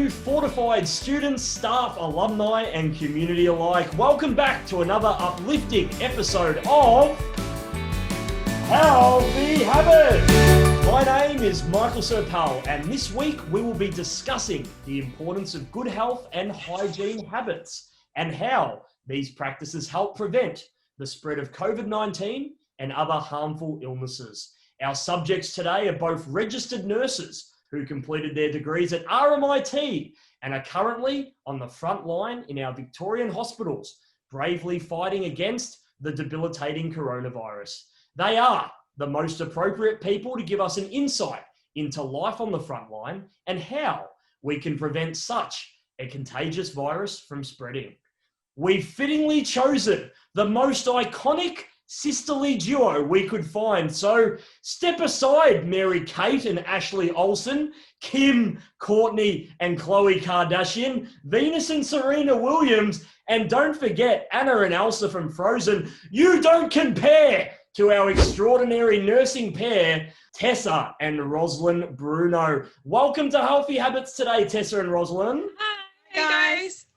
you fortified students, staff, alumni, and community alike. Welcome back to another uplifting episode of Healthy Habits. My name is Michael Serpell, and this week we will be discussing the importance of good health and hygiene habits and how these practices help prevent the spread of COVID-19 and other harmful illnesses. Our subjects today are both registered nurses who completed their degrees at RMIT and are currently on the front line in our Victorian hospitals, bravely fighting against the debilitating coronavirus. They are the most appropriate people to give us an insight into life on the front line and how we can prevent such a contagious virus from spreading. We've fittingly chosen the most iconic sisterly duo we could find. So step aside, Mary Kate and Ashley Olsen, Kim, Courtney and Khloe Kardashian, Venus and Serena Williams, and don't forget Anna and Elsa from Frozen. You don't compare to our extraordinary nursing pair, Tessa and Roslyn Bruno. Welcome to Healthy Habits today, Tessa and Roslyn. Hi, guys.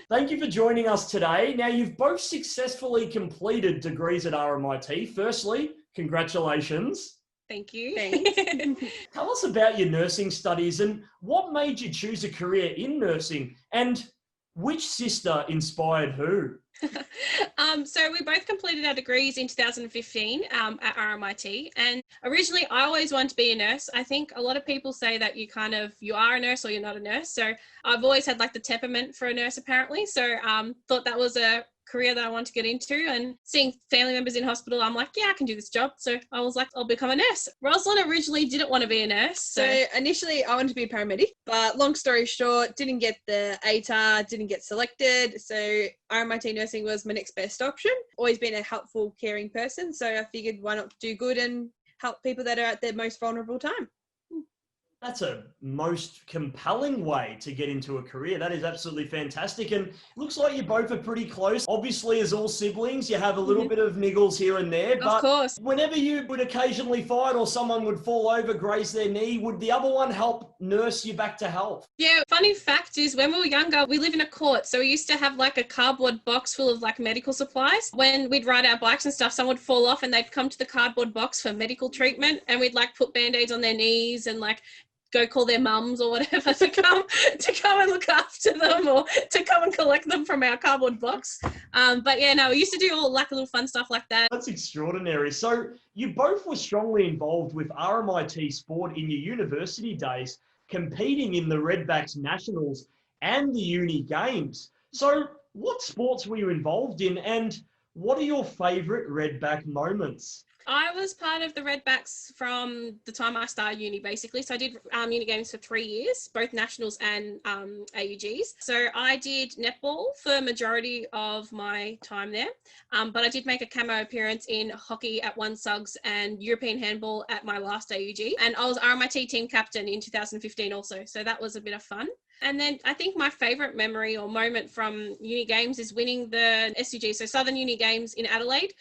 Thank you for joining us today. Now, you've both successfully completed degrees at RMIT. Firstly, congratulations. Thank you. Thanks. Tell us about your nursing studies and what made you choose a career in nursing, and which sister inspired who? So we both completed our degrees in 2015 at RMIT, and originally I always wanted to be a nurse. I think a lot of people say that you are a nurse or you're not a nurse. So I've always had like the temperament for a nurse apparently. So thought that was a career that I want to get into, and seeing family members in hospital, I'm like, yeah, I can do this job. So I was like, I'll become a nurse. Roslyn originally didn't want to be a nurse. So initially I wanted to be a paramedic, but long story short, didn't get the ATAR, didn't get selected. So RMIT nursing was my next best option. Always been a helpful, caring person. So I figured why not do good and help people that are at their most vulnerable time. That's a most compelling way to get into a career. That is absolutely fantastic. And looks like you both are pretty close. Obviously, as all siblings, you have a little bit of niggles here and there. But of course, whenever you would occasionally fight or someone would fall over, graze their knee, would the other one help nurse you back to health? Yeah, funny fact is when we were younger, we live in a court. So we used to have like a cardboard box full of like medical supplies. When we'd ride our bikes and stuff, someone would fall off and they'd come to the cardboard box for medical treatment. And we'd like put Band-Aids on their knees and like go call their mums or whatever to come and look after them or to come and collect them from our cardboard box. But yeah, no, we used to do all like little fun stuff like that. That's extraordinary. So you both were strongly involved with RMIT sport in your university days, competing in the Redbacks Nationals and the Uni Games. So what sports were you involved in, and what are your favourite Redback moments? I was part of the Redbacks from the time I started uni, basically. So I did uni games for 3 years, both nationals and AUGs. So I did netball for the majority of my time there, but I did make a camo appearance in hockey at One Sugs and European handball at my last AUG. And I was RMIT team captain in 2015 also, so that was a bit of fun. And then I think my favourite memory or moment from uni games is winning the SUG, so Southern Uni Games in Adelaide.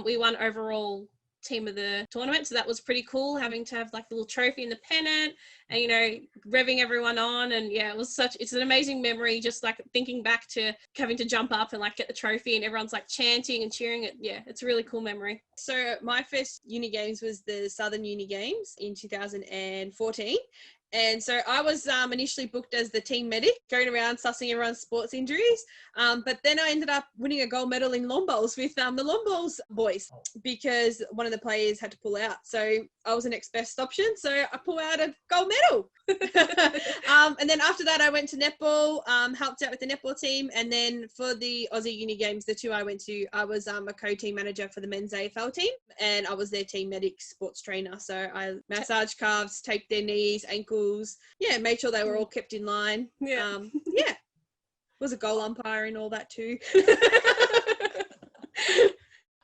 We won overall team of the tournament, so that was pretty cool, having to have like the little trophy and the pennant and, you know, revving everyone on. And yeah, it's an amazing memory, just like thinking back to having to jump up and like get the trophy and everyone's like chanting and cheering it. Yeah, it's a really cool memory. So my first uni games was the Southern Uni Games in 2014. And so I was initially booked as the team medic, going around sussing everyone's sports injuries. But then I ended up winning a gold medal in lawn bowls with the lawn bowls boys because one of the players had to pull out. So I was the next best option. So I pulled out a gold medal. And then after that, I went to netball, helped out with the netball team. And then for the Aussie Uni Games, the two I went to, I was a co-team manager for the men's AFL team. And I was their team medic sports trainer. So I massaged calves, taped their knees, ankles. Yeah, made sure they were all kept in line. Yeah. Was a goal umpire and all that too.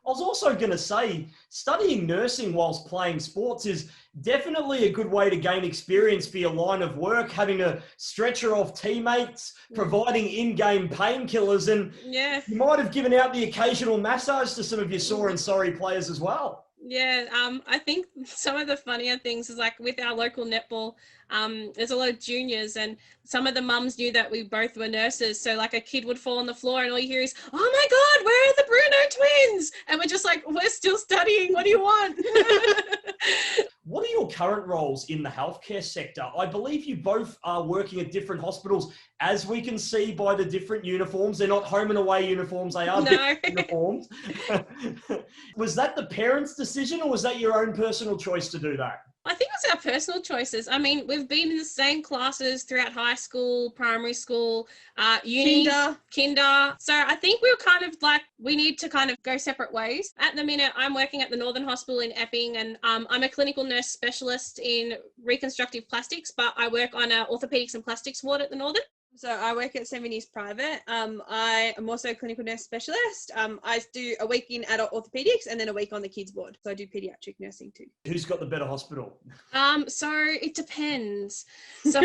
I was also going to say, studying nursing whilst playing sports is definitely a good way to gain experience for your line of work, having to stretcher off teammates, providing in-game painkillers, and yeah, you might have given out the occasional massage to some of your sore and sorry players as well. Yeah, I think some of the funnier things is like with our local netball, there's a lot of juniors and some of the mums knew that we both were nurses. So like a kid would fall on the floor and all you hear is, oh my God, where are the Bruno twins? And we're just like, we're still studying. What do you want? What are your current roles in the healthcare sector? I believe you both are working at different hospitals, as we can see by the different uniforms. They're not home and away uniforms, they are different uniforms. Was that the parents' decision or was that your own personal choice to do that? I think it's our personal choices. I mean, we've been in the same classes throughout high school, primary school, uni, kinder. So I think we were kind of like, we need to kind of go separate ways. At the minute, I'm working at the Northern Hospital in Epping and I'm a clinical nurse specialist in reconstructive plastics, but I work on an orthopedics and plastics ward at the Northern. So I work at St. Vinny's Private. I am also a clinical nurse specialist. I do a week in adult orthopedics and then a week on the kids ward. So I do pediatric nursing too. Who's got the better hospital? So it depends. So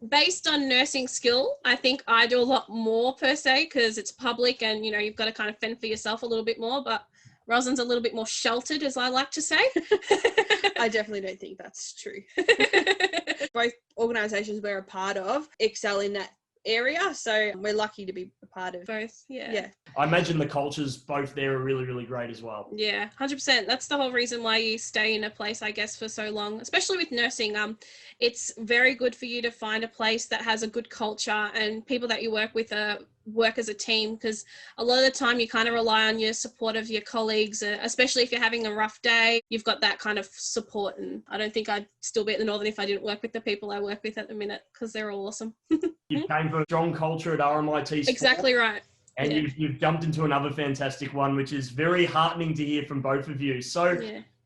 based on nursing skill, I think I do a lot more per se because it's public and, you know, you've got to kind of fend for yourself a little bit more, but Rosalind's a little bit more sheltered, as I like to say. I definitely don't think that's true. Both organisations we're a part of excel in that area, so we're lucky to be a part of both. Yeah. I imagine the cultures both there are really, really great as well. Yeah, 100%. That's the whole reason why you stay in a place, I guess, for so long, especially with nursing. It's very good for you to find a place that has a good culture and people that you work with work as a team, because a lot of the time you kind of rely on your support of your colleagues, especially if you're having a rough day. You've got that kind of support, and I don't think I'd still be at the Northern if I didn't work with the people I work with at the minute, because they're all awesome. You came from a strong culture at RMIT Sport, exactly right. And yeah. you've jumped into another fantastic one, which is very heartening to hear from both of you. So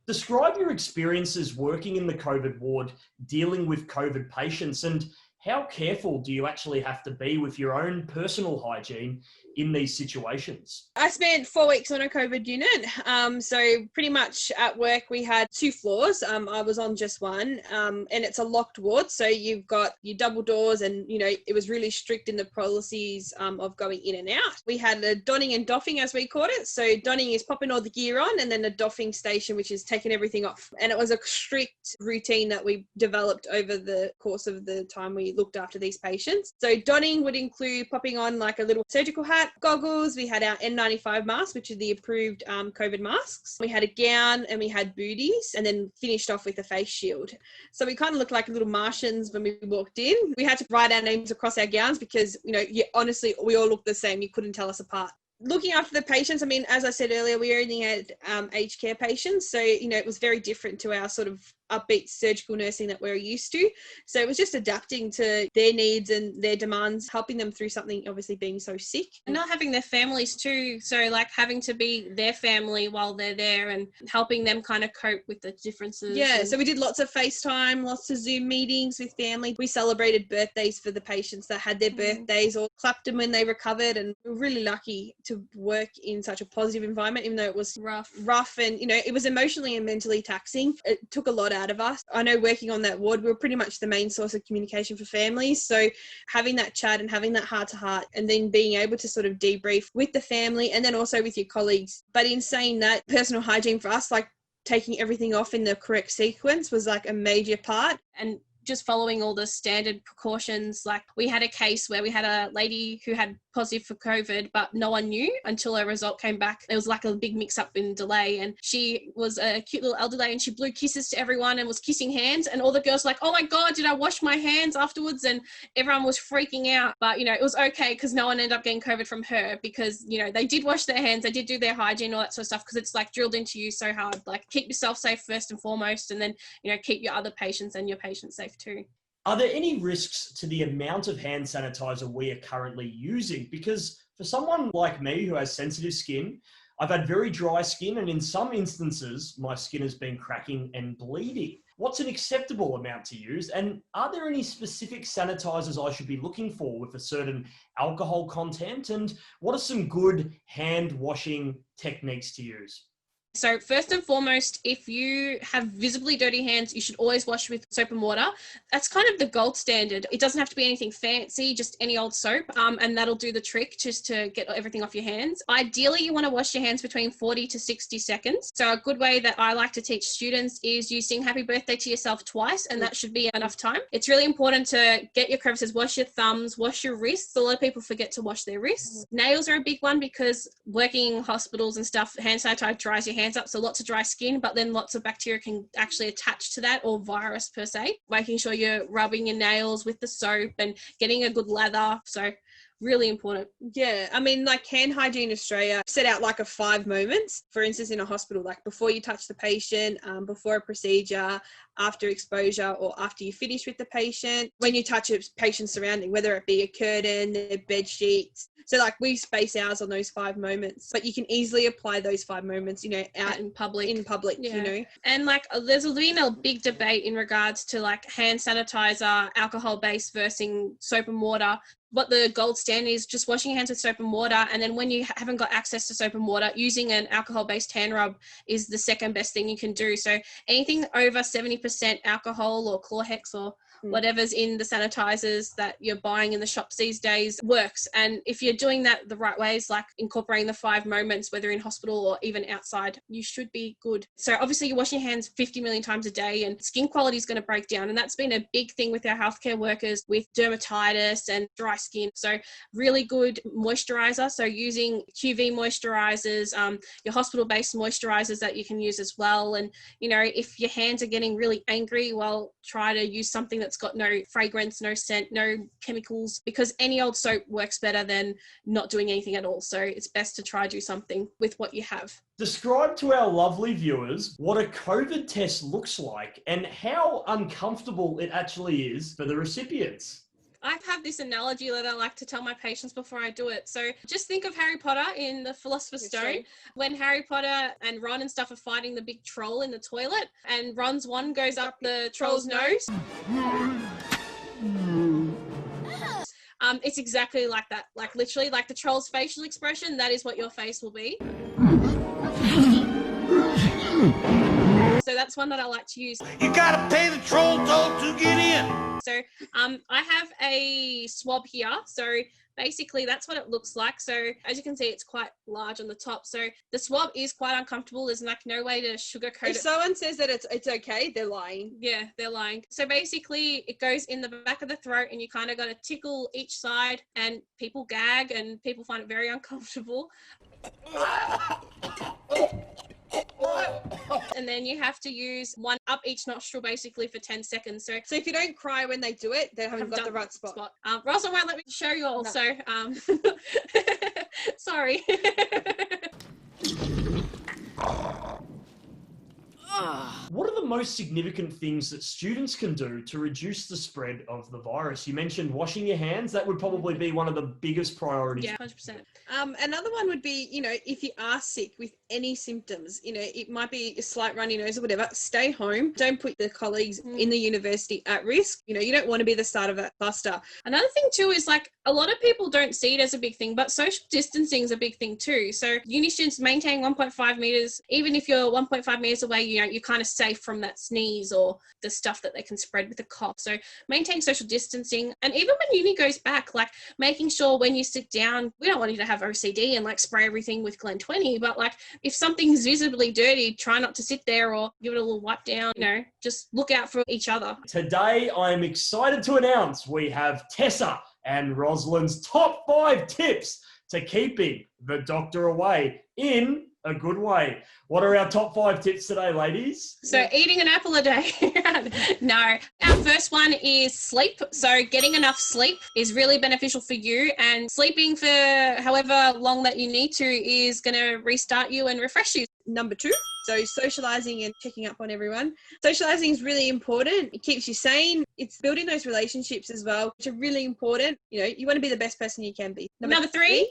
describe your experiences working in the COVID ward, dealing with COVID patients, and how careful do you actually have to be with your own personal hygiene in these situations? I spent 4 weeks on a COVID unit. So pretty much at work, we had 2 floors. I was on just one, and it's a locked ward. So you've got your double doors and, you know, it was really strict in the policies of going in and out. We had a donning and doffing, as we called it. So donning is popping all the gear on, and then a doffing station, which is taking everything off. And it was a strict routine that we developed over the course of the time we looked after these patients. So donning would include popping on like a little surgical hat, goggles. We had our N95 masks, which are the approved COVID masks. We had a gown and we had booties, and then finished off with a face shield. So we kind of looked like little Martians when we walked in. We had to write our names across our gowns because, you know, honestly, we all looked the same. You couldn't tell us apart. Looking after the patients, I mean, as I said earlier, we only had aged care patients. So, you know, it was very different to our sort of upbeat surgical nursing that we're used to. So it was just adapting to their needs and their demands, helping them through something, obviously being so sick. And not having their families too. So like having to be their family while they're there and helping them kind of cope with the differences. Yeah, so we did lots of FaceTime, lots of Zoom meetings with family. We celebrated birthdays for the patients that had their birthdays or clapped them when they recovered. And we were really lucky to work in such a positive environment, even though it was rough and, you know, it was emotionally and mentally taxing. It took a lot out of us. I know working on that ward, we were pretty much the main source of communication for families. So having that chat and having that heart to heart, and then being able to sort of debrief with the family and then also with your colleagues. But in saying that, personal hygiene for us, like taking everything off in the correct sequence, was like a major part. And just following all the standard precautions. Like we had a case where we had a lady who had positive for COVID, but no one knew until her result came back. There was like a big mix up in delay, and she was a cute little elder lady and she blew kisses to everyone and was kissing hands, and all the girls were like, oh my God, did I wash my hands afterwards? And everyone was freaking out, but you know, it was okay because no one ended up getting COVID from her because, you know, they did wash their hands, they did do their hygiene, all that sort of stuff, because it's like drilled into you so hard. Like keep yourself safe first and foremost, and then, you know, keep your other patients and your patients safe too. Are there any risks to the amount of hand sanitizer we are currently using? Because for someone like me who has sensitive skin, I've had very dry skin, and in some instances, my skin has been cracking and bleeding. What's an acceptable amount to use? And are there any specific sanitizers I should be looking for with a certain alcohol content? And what are some good hand washing techniques to use? So first and foremost, if you have visibly dirty hands, you should always wash with soap and water. That's kind of the gold standard. It doesn't have to be anything fancy, just any old soap, and that'll do the trick just to get everything off your hands. Ideally, you want to wash your hands between 40 to 60 seconds. So a good way that I like to teach students is you sing happy birthday to yourself twice, and that should be enough time. It's really important to get your crevices, wash your thumbs, wash your wrists. A lot of people forget to wash their wrists. Nails are a big one because working in hospitals and stuff, hand sanitizer dries your hands up, so lots of dry skin, but then lots of bacteria can actually attach to that, or virus per se. Making sure you're rubbing your nails with the soap and getting a good lather. So really important. Yeah, I mean, like Hand Hygiene Australia set out like a 5 moments, for instance, in a hospital, like before you touch the patient, before a procedure, after exposure, or after you finish with the patient, when you touch a patient's surrounding, whether it be a curtain, their bed sheets. So like we space ours on those 5 moments, but you can easily apply those 5 moments, you know, out in public, yeah. You know. And like there's been a big debate in regards to like hand sanitizer, alcohol-based versus soap and water. What the gold standard is, just washing your hands with soap and water, and then when you haven't got access to soap and water, using an alcohol-based hand rub is the second best thing you can do. So anything over 70% alcohol or Chlorhex or whatever's in the sanitizers that you're buying in the shops these days works. And if you're doing that the right ways, like incorporating the 5 moments, whether in hospital or even outside, you should be good. So obviously you're washing your hands 50 million times a day, and skin quality is going to break down. And that's been a big thing with our healthcare workers with dermatitis and dry skin. So really good moisturizer. So using QV moisturizers, your hospital-based moisturizers that you can use as well. And, you know, if your hands are getting really angry, well, try to use something that's got no fragrance, no scent, no chemicals, because any old soap works better than not doing anything at all. So it's best to try do something with what you have. Describe to our lovely viewers what a COVID test looks like and how uncomfortable it actually is for the recipients. I have this analogy that I like to tell my patients before I do it. So just think of Harry Potter in the Philosopher's Stone. When Harry Potter and Ron and stuff are fighting the big troll in the toilet, and Ron's wand goes up the troll's nose. It's exactly like that. Like literally, like the troll's facial expression, that is what your face will be. So that's one that I like to use. You gotta pay the troll toll to get in. So I have a swab here. So basically that's what it looks like. So as you can see, it's quite large on the top. So the swab is quite uncomfortable. There's like no way to sugarcoat it. If someone says that it's okay, they're lying. Yeah, they're lying. So basically it goes in the back of the throat, and you kind of got to tickle each side, and people gag and people find it very uncomfortable. And then you have to use one up each nostril basically for 10 seconds. So if you don't cry when they do it, they haven't got the right spot. Russell won't let me show you all, no. So sorry. What are the most significant things that students can do to reduce the spread of the virus? You mentioned washing your hands. That would probably be one of the biggest priorities. Yeah, 100%. Another one would be, you know, if you are sick with any symptoms, you know, it might be a slight runny nose or whatever, stay home. Don't put the colleagues in the university at risk. You know, you don't want to be the start of that cluster. Another thing too is like a lot of people don't see it as a big thing, but social distancing is a big thing too. So uni students maintain 1.5 meters. Even if you're 1.5 meters away, you know, you're kind of safe from that sneeze or the stuff that they can spread with a cough. So maintain social distancing. And even when uni goes back, like making sure when you sit down, we don't want you to have OCD and like spray everything with Glen 20, but like if something's visibly dirty, try not to sit there or give it a little wipe down, you know, just look out for each other. Today, I'm excited to announce we have Tessa and Roslyn's top 5 tips to keeping the doctor away in a good way. What are our top 5 tips today, ladies? So eating an apple a day. No, our first one is sleep. So getting enough sleep is really beneficial for you, and sleeping for however long that you need to is going to restart you and refresh you. Number 2, so socializing and checking up on everyone. Socializing is really important. It keeps you sane. It's building those relationships as well, which are really important. You know, you want to be the best person you can be. Number 3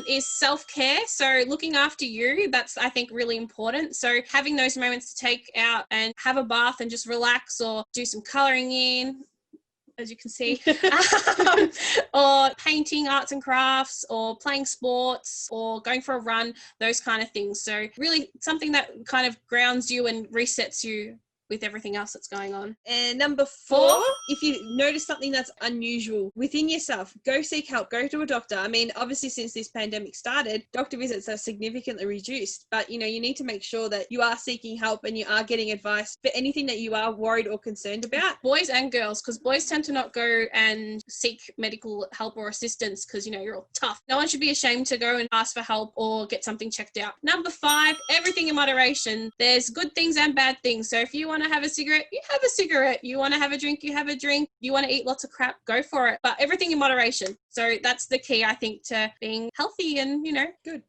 is self-care. So looking after you, that's, I think, really important. So having those moments to take out and have a bath and just relax or do some coloring in, as you can see, or painting, arts and crafts, or playing sports, or going for a run, those kind of things. So really something that kind of grounds you and resets you with everything else that's going on. And number 4, if you notice something that's unusual within yourself, go seek help, go to a doctor. I mean, obviously since this pandemic started, doctor visits are significantly reduced, but you need to make sure that you are seeking help and you are getting advice for anything that you are worried or concerned about. Boys and girls, because boys tend to not go and seek medical help or assistance because, you're all tough. No one should be ashamed to go and ask for help or get something checked out. Number 5, everything in moderation. There's good things and bad things. So if you want to have a cigarette, you have a cigarette. You want to have a drink, you have a drink. You want to eat lots of crap, go for it. But everything in moderation. So that's the key, I think, to being healthy and, good.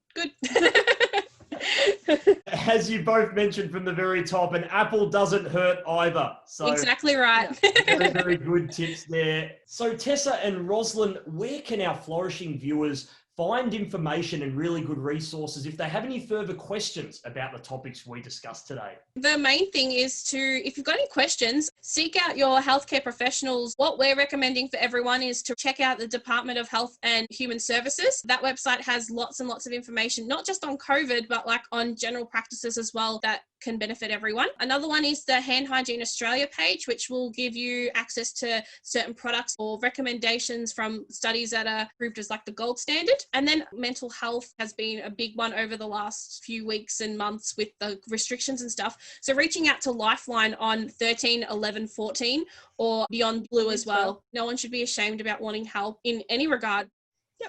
As you both mentioned from the very top, an apple doesn't hurt either. So exactly right. very, very good tips there. So Tessa and Roslyn, where can our flourishing viewers find information and really good resources if they have any further questions about the topics we discussed today? The main thing is if you've got any questions, seek out your healthcare professionals. What we're recommending for everyone is to check out the Department of Health and Human Services. That website has lots and lots of information, not just on COVID, but like on general practices as well that can benefit everyone. Another one is the Hand Hygiene Australia page, which will give you access to certain products or recommendations from studies that are proved as like the gold standard. And then mental health has been a big one over the last few weeks and months with the restrictions and stuff. So reaching out to Lifeline on 13 11 14 or Beyond Blue as well. No one should be ashamed about wanting help in any regard.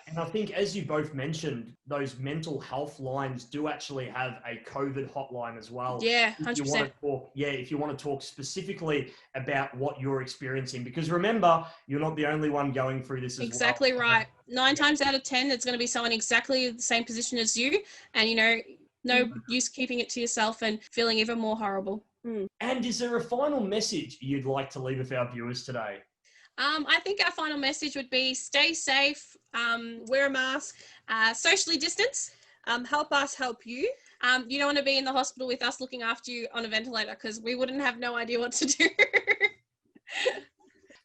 And I think, as you both mentioned, those mental health lines do actually have a COVID hotline as well. Yeah, 100%. If you want to talk specifically about what you're experiencing, because remember, you're not the only one going through this as well. Exactly right. 9 times out of 10, it's going to be someone exactly the same position as you. And, no use keeping it to yourself and feeling even more horrible. And is there a final message you'd like to leave with our viewers today? I think our final message would be stay safe, wear a mask, socially distance, help us help you. You don't want to be in the hospital with us looking after you on a ventilator because we wouldn't have no idea what to do.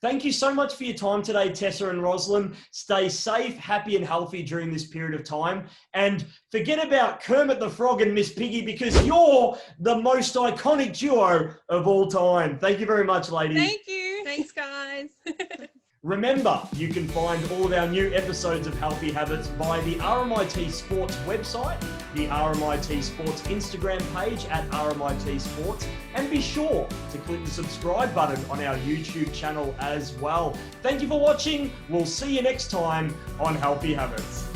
Thank you so much for your time today, Tessa and Roslyn. Stay safe, happy and healthy during this period of time. And forget about Kermit the Frog and Miss Piggy because you're the most iconic duo of all time. Thank you very much, ladies. Thank you. Thanks, guys. Remember, you can find all of our new episodes of Healthy Habits via the RMIT Sports website, the RMIT Sports Instagram page at RMIT Sports, and be sure to click the subscribe button on our YouTube channel as well. Thank you for watching. We'll see you next time on Healthy Habits.